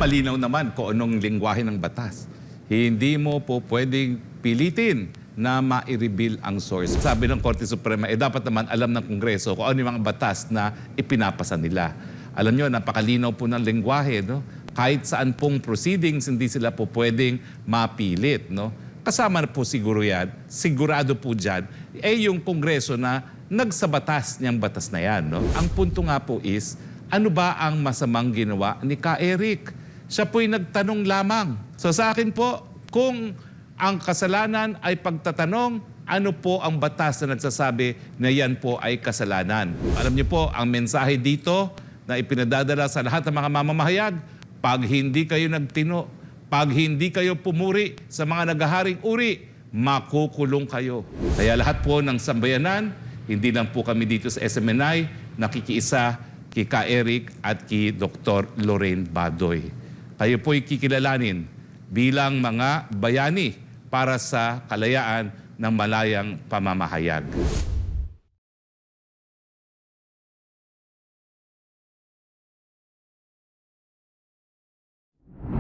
Malinaw naman kung anong lengguwahe ng batas. Hindi mo po pwedeng pilitin na ma-reveal ang source. Sabi ng Korte Suprema, dapat naman alam ng Kongreso kung ano yung mga batas na ipinapasa nila. Alam nyo, napakalinaw po ng lengguwahe, no? Kahit saan pong proceedings, hindi sila po pwedeng mapilit, no? Kasama na po siguro yan, sigurado po dyan, yung Kongreso na nagsabatas niyang batas na yan, no? Ang punto nga po is, ano ba ang masamang ginawa ni Ka Eric? Siya po'y nagtanong lamang. So sa akin po, kung ang kasalanan ay pagtatanong, ano po ang batas na nagsasabi na yan po ay kasalanan? Alam niyo po, ang mensahe dito na ipinadadala sa lahat ng mga mamamahayag, pag hindi kayo nagtino, pag hindi kayo pumuri sa mga naghaharing uri, makukulong kayo. Kaya lahat po ng sambayanan, hindi lang po kami dito sa SMNI, nakikiisa kay Ka Eric at kay Dr. Lorraine Badoy. Kayo po'y kikilalanin bilang mga bayani para sa kalayaan ng malayang pamamahayag.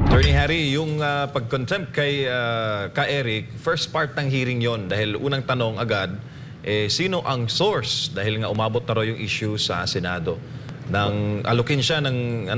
Attorney Harry, yung pag-contempt kay Ka Eric, first part ng hearing yon dahil unang tanong agad, sino ang source? Dahil nga umabot na raw yung issue sa Senado. Nang alukin siya ng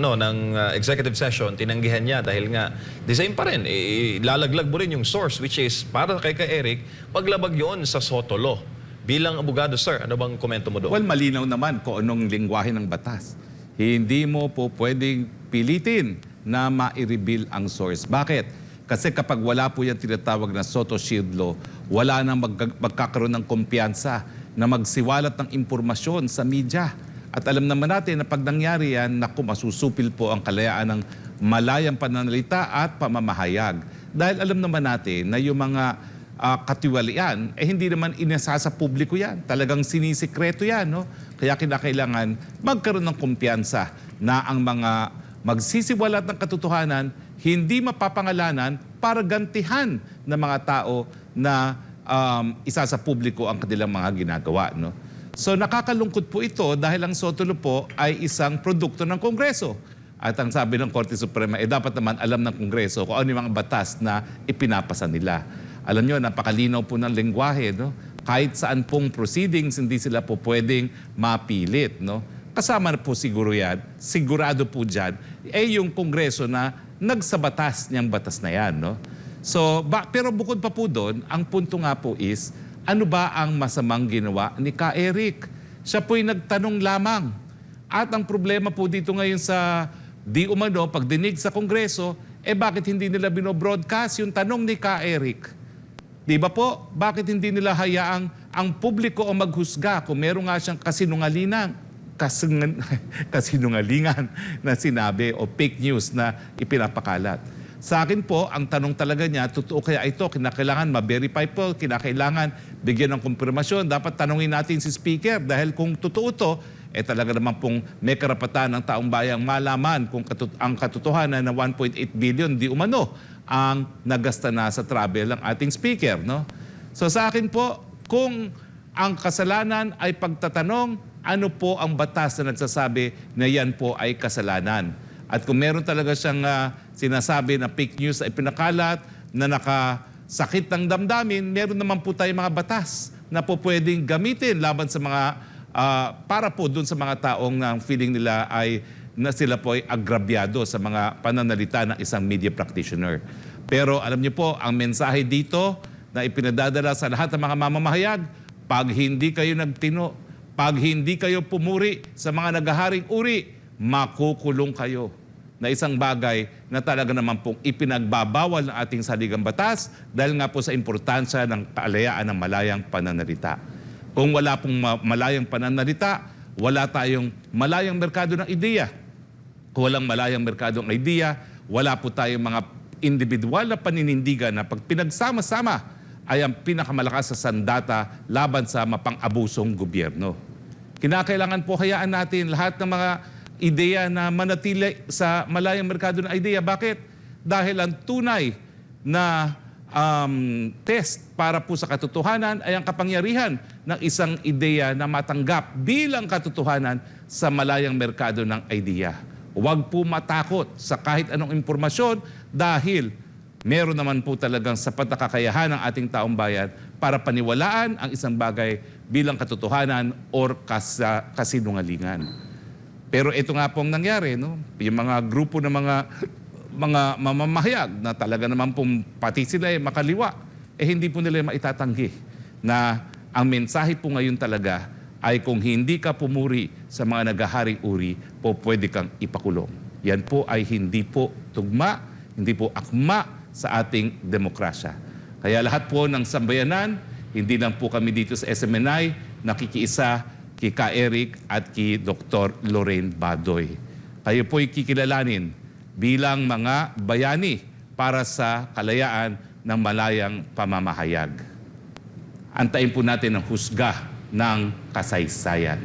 executive session, tinanggihan niya dahil nga the same pa rin, ilalaglag mo rin yung source, which is para kay Ka Eric, paglabag yon sa SOTO law. Bilang abogado, sir, ano bang komento mo doon? Well, malinaw naman kung anong lengguwahe ng batas. Hindi mo po pwedeng pilitin na ma-reveal ang source. Bakit? Kasi kapag wala po yung tinatawag na SOTO Shield Law, wala nang magkakaroon ng kumpiyansa na magsiwalat ng impormasyon sa media. At alam naman natin na pag nangyari yan, naku, masusupil po ang kalayaan ng malayang pananalita at pamamahayag. Dahil alam naman natin na yung mga katiwalian, hindi naman inasa sa publiko yan. Talagang sinisikreto yan, no? Kaya kinakailangan magkaroon ng kumpiyansa na ang mga magsisiwalat ng katotohanan, hindi mapapangalanan para gantihan ng mga tao na isa sa publiko ang kanilang mga ginagawa, no? So nakakalungkot po ito dahil ang SOTO Law po ay isang produkto ng Kongreso. At ang sabi ng Korte Suprema, dapat naman alam ng Kongreso kung ano yung mga batas na ipinapasa nila. Alam nyo, napakalinaw po ng lengguwahe, no? Kahit saan pong proceedings, hindi sila po pwedeng mapilit, no? Kasama na po siguro yan, sigurado po dyan, yung Kongreso na nagsabatas niyang batas na yan, no? So, pero bukod pa po doon, ang punto nga po is, ano ba ang masamang ginawa ni Ka Eric? Siya po'y nagtanong lamang. At ang problema po dito ngayon sa di umano, pagdinig sa Kongreso, bakit hindi nila binobroadcast yung tanong ni Ka Eric? Di ba po? Bakit hindi nila hayaang ang publiko o maghusga kung meron nga siyang kasinungalingan na sinabi o fake news na ipinapakalat? Sa akin po, ang tanong talaga niya, totoo kaya ito, kinakailangan ma-verify po, kinakailangan bigyan ng kumpirmasyon. Dapat tanungin natin si Speaker dahil kung totoo ito, talaga naman pong may karapatan ng taong bayang malaman kung ang katotohanan na 1.8 billion di umano ang nagasta na sa travel ng ating Speaker, no? So sa akin po, kung ang kasalanan ay pagtatanong, ano po ang batas na nagsasabi na yan po ay kasalanan? At kung meron talaga siyang sinasabi na fake news ay pinakalat, na nakasakit ng damdamin, meron naman po tayong mga batas na po pwedeng gamitin laban sa mga, para po dun sa mga taong feeling nila ay na sila po ay agrabyado sa mga pananalita ng isang media practitioner. Pero alam niyo po, ang mensahe dito na ipinadadala sa lahat ng mga mamamahayag, pag hindi kayo nagtino, pag hindi kayo pumuri sa mga naghaharing uri, makukulong kayo. Na isang bagay na talaga naman pong ipinagbabawal ng ating saligang batas dahil nga po sa importansya ng kalayaan ng malayang pananalita. Kung wala pong malayang pananalita, wala tayong malayang merkado ng ideya. Kung walang malayang merkado ng ideya, wala po tayong mga individual na paninindigan na pag pinagsama-sama ay ang pinakamalakas sa sandata laban sa mapang-abusong gobyerno. Kinakailangan po hayaan natin lahat ng mga ideya na manatili sa malayang merkado ng ideya. Bakit? Dahil ang tunay na test para po sa katotohanan ay ang kapangyarihan ng isang ideya na matanggap bilang katotohanan sa malayang merkado ng ideya. huwag po matakot sa kahit anong impormasyon dahil meron naman po talagang sapat na kakayahan ng ating taong bayan para paniwalaan ang isang bagay bilang katotohanan or kasinungalingan. Pero ito nga pong nangyari, no? Yung mga grupo ng mga mamamahayag na talaga naman pong pati sila makaliwa, hindi po nila maitatanggi na ang mensahe po ngayon talaga ay kung hindi ka pumuri sa mga naghaharing uri, po pwede kang ipakulong. Yan po ay hindi po tugma, hindi po akma sa ating demokrasya. Kaya lahat po ng sambayanan, hindi lang po kami dito sa SMNI, nakikiisa kay Ka Eric at kay Dr. Lorraine Badoy. Kayo po'y kikilalanin bilang mga bayani para sa kalayaan ng malayang pamamahayag. Antayin po natin ang husga ng kasaysayan.